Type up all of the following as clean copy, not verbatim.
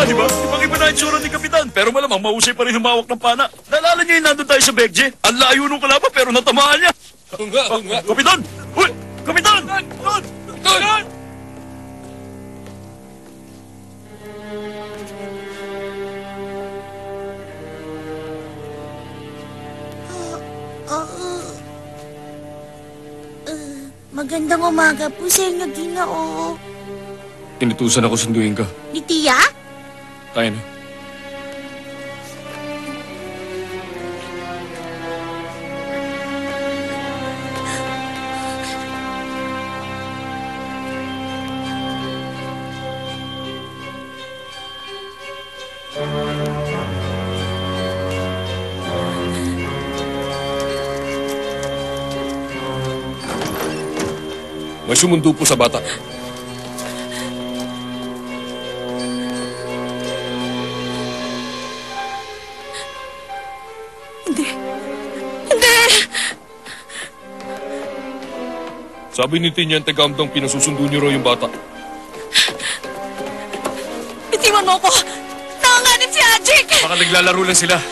di ba? Ibang-iba na itsura ni Kapitan, pero malamang mahusay pa rin humawak ng pana. Naalala niyo yung nandun tayo sa Begje? Ang layo nung kalaban, pero natamaan niya. Oo nga. Kapitan! Uy! Kapitan! Kapitan! Magandang umaga po sa inyo, Ginoo. Tinutusan ako sunduin ka. Ni Tia? Tayo na. May sumundo po sa bata. Hindi. Hindi! Sabi ni Tiniente Gamdang pinasusundo niyo raw yung bata. Bitiwan mo ko! Nanganganib si Ajik! Baka naglalaro lang sila.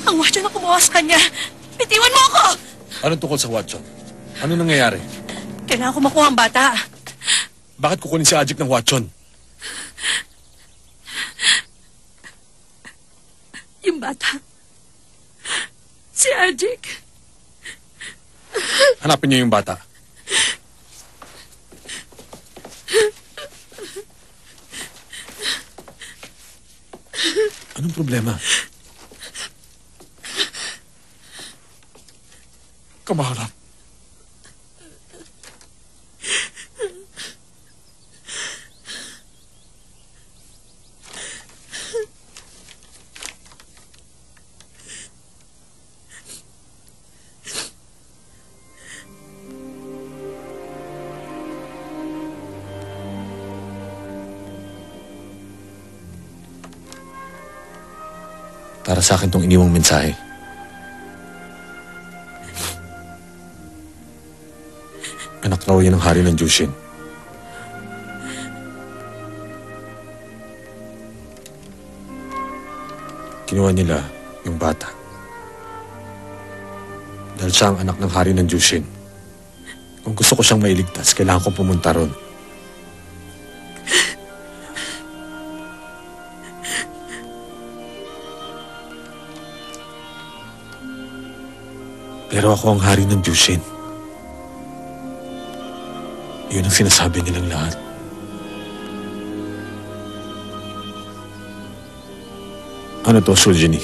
Ang watcher na kumuha sa kanya. Bitiwan mo ako! Anong tungkol sa Watson? Ano nangyayari? Kailangan ko makuha ang bata. Bakit kukunin si Ajik ng Watson? Yung bata. Si Ajik. Hanapin niyo yung bata. Anong problema? Kamaharap. Para sa akin tong iniwang mensahe. Anak raw yan ng hari ng Jushin. Kinuha nila yung bata. Dahil siya ang anak ng hari ng Jushin. Kung gusto ko siyang mailigtas, kailangan kong pumunta ron. Pero ako ang hari ng Jushin. Yun ang sinasabi nilang lahat. Ano to, Suljini?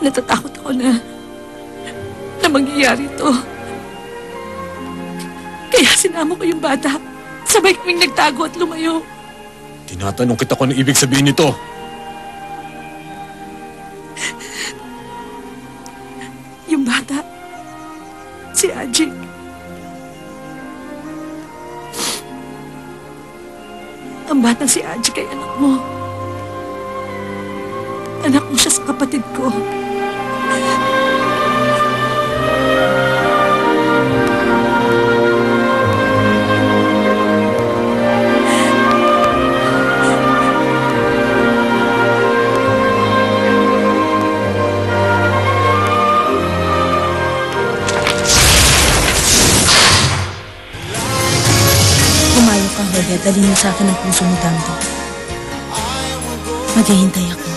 Natatakot ako na mangyayari to. Kaya sinama ko yung bata. Sabay kaming nagtago at lumayo. Tinatanong kita kung ano ibig sabihin nito. Yung bata, si Ajik. Ang batang si Ajik ay anak mo. Anak mo siya sa kapatid ko. Dalhin mo sa akin ang puso mo, Dando. Maghihintay ako.